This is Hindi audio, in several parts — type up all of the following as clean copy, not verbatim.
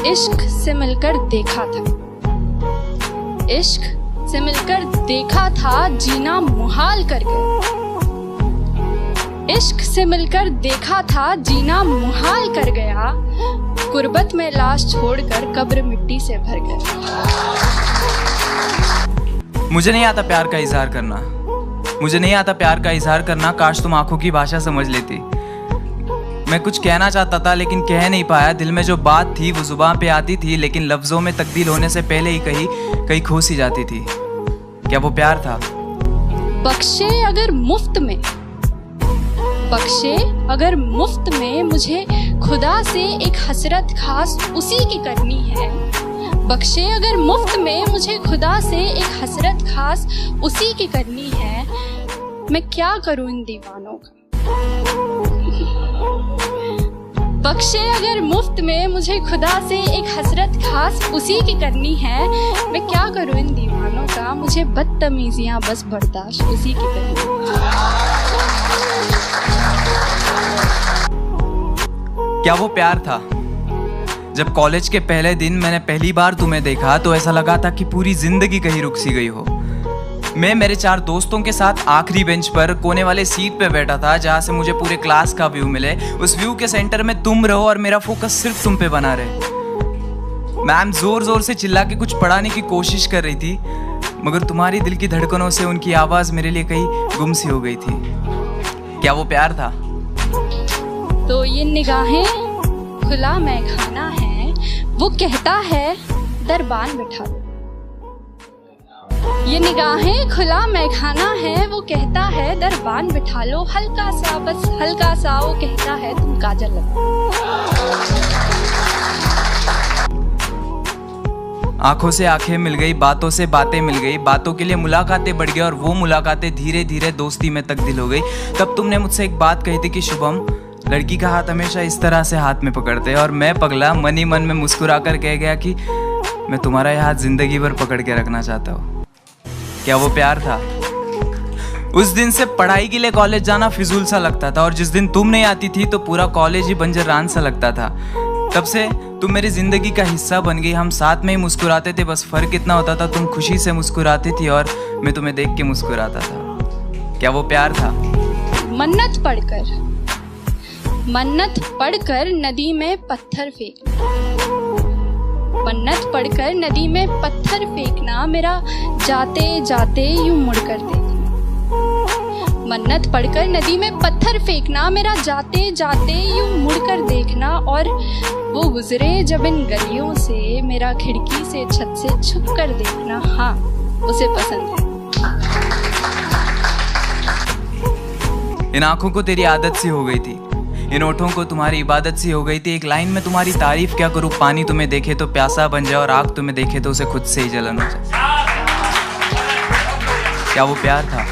इश्क से मिलकर देखा था, इश्क से मिलकर देखा था, जीना मुहाल कर गया। इश्क से मिलकर देखा था, जीना मुहाल कर गया। गुर्बत में लाश छोड़कर कब्र मिट्टी से भर गया। मुझे नहीं आता प्यार का इजहार करना, मुझे नहीं आता प्यार का इजहार करना। काश तुम आंखों की भाषा समझ लेती। मैं कुछ कहना चाहता था लेकिन कह नहीं पाया। दिल में जो बात थी वो जुबान पे आती थी, लेकिन लफ्जों में तब्दील होने से पहले ही कहीं खो सी जाती थी। क्या वो प्यार था? बख्शे अगर मुफ्त में, बख्शे अगर मुफ्त में, मुझे खुदा से एक हसरत खास उसी की करनी है। बख्शे अगर मुफ्त में, मुझे खुदा से एक हसरत खास उसी की करनी है। मैं क्या करूं इन दीवानों का? बख्शे अगर मुफ्त में, मुझे खुदा से एक हसरत खास उसी की करनी है। मैं क्या करूं इन दीवानों का? मुझे बदतमीजियां बस बर्दाश्त उसी की करनी है। क्या वो प्यार था? जब कॉलेज के पहले दिन मैंने पहली बार तुम्हें देखा तो ऐसा लगा था कि पूरी जिंदगी कहीं रुक सी गई हो। मैं मेरे 4 दोस्तों के साथ आखिरी बेंच पर कोने वाले सीट पे बैठा था, जहाँ से मुझे पूरे क्लास का व्यू मिले। उस व्यू के सेंटर में तुम रहो और मेरा फोकस सिर्फ तुम पे बना रहे। मैम जोर जोर से चिल्ला के कुछ पढ़ाने की कोशिश कर रही थी, मगर तुम्हारी दिल की धड़कनों से उनकी आवाज़ मेरे लिए कहीं गुम सी हो गई थी। क्या वो प्यार था? तो ये निगाहें खुला मैखाना है, वो कहता है दरबान बिठा लो। ये निगाहें खुला मैखाना है, वो कहता है दरबान बिठा लो। हल्का सा, बस हल्का सा, वो कहता है तुम काजल लगाओ। आंखों से आंखें मिल गई, बातों से बातें मिल गई, बातों के लिए मुलाकातें बढ़ गई और वो मुलाकातें धीरे धीरे दोस्ती में तब्दील हो गई। तब तुमने मुझसे एक बात कही थी कि शुभम, लड़की का हाथ हमेशा इस तरह से हाथ में पकड़ते हैं। और मैं पगला मन ही मन में मुस्कुरा कर कह गया कि मैं तुम्हारा यह हाथ जिंदगी भर पकड़ के रखना चाहता हूँ। क्या वो प्यार था? उस दिन से पढ़ाई के लिए कॉलेज जाना फिजूल सा लगता था, और जिस दिन तुम नहीं आती थी तो पूरा कॉलेज ही बंजर रान सा लगता था। तब से तुम मेरी जिंदगी का हिस्सा बन गई। हम साथ में ही मुस्कुराते थे, बस फर्क इतना होता था तुम खुशी से मुस्कुराती थी और मैं तुम्हें देख के मुस्कुराता था। क्या वो प्यार था? मन्नत पढ़कर नदी में पत्थर फेंकना, मन्नत पढ़कर नदी में पत्थर फेंकना, मेरा जाते जाते यूं मुड़कर देखना। मन्नत पढ़कर नदी में पत्थर फेंकना, मेरा जाते जाते यूं मुड़कर देखना। और वो गुजरे जब इन गलियों से, मेरा खिड़की से छत से छुप कर देखना। हाँ, उसे पसंद है। इन आंखों को तेरी आदत सी हो गई थी, इन ओठों को तुम्हारी इबादत सी हो गई थी। एक लाइन में तुम्हारी तारीफ क्या करूं, पानी तुम्हें देखे तो प्यासा बन जाए और आग तुम्हें देखे तो उसे खुद से ही जलन हो जाए। क्या वो प्यार था?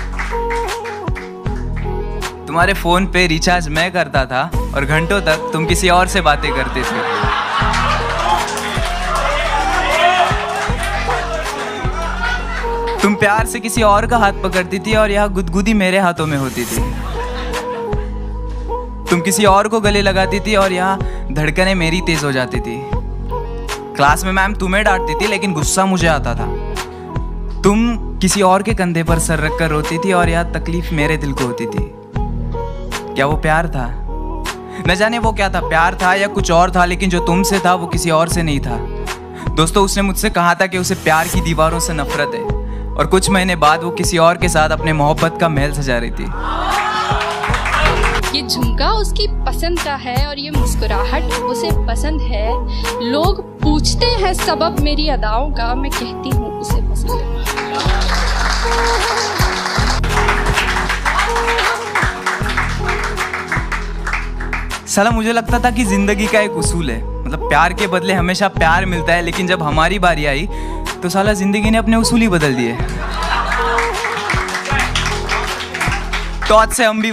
तुम्हारे फोन पे रिचार्ज मैं करता था और घंटों तक तुम किसी और से बातें करते थे। तुम प्यार से किसी और का हाथ पकड़ती थी और यह गुदगुदी मेरे हाथों में होती थी। तुम किसी और को गले लगाती थी और यहाँ धड़कनें मेरी तेज हो जाती थी। क्लास में मैम तुम्हें डांटती थी लेकिन गुस्सा मुझे आता था। तुम किसी और के कंधे पर सर रखकर रोती थी और यहाँ तकलीफ मेरे दिल को होती थी। क्या वो प्यार था? न जाने वो क्या था, प्यार था या कुछ और था, लेकिन जो तुमसे था वो किसी और से नहीं था। दोस्तों, उसने मुझसे कहा था कि उसे प्यार की दीवारों से नफरत है, और कुछ महीने बाद वो किसी और के साथ अपने मोहब्बत का महल सजा रही थी। ये झुमका उसकी पसंद का है और ये मुस्कुराहट उसे पसंद है। लोग पूछते हैं सबब मेरी अदाओं का, मैं कहती हूँ उसे पसंद है। साला मुझे लगता था कि जिंदगी का एक उसूल है, मतलब प्यार के बदले हमेशा प्यार मिलता है, लेकिन जब हमारी बारी आई तो साला जिंदगी ने अपने उसूल ही बदल दिए। तो आज से हम भी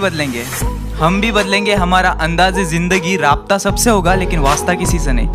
बदलेंगे, हमारा अंदाज़े जिंदगी राब्ता सबसे होगा, लेकिन वास्ता किसी से नहीं।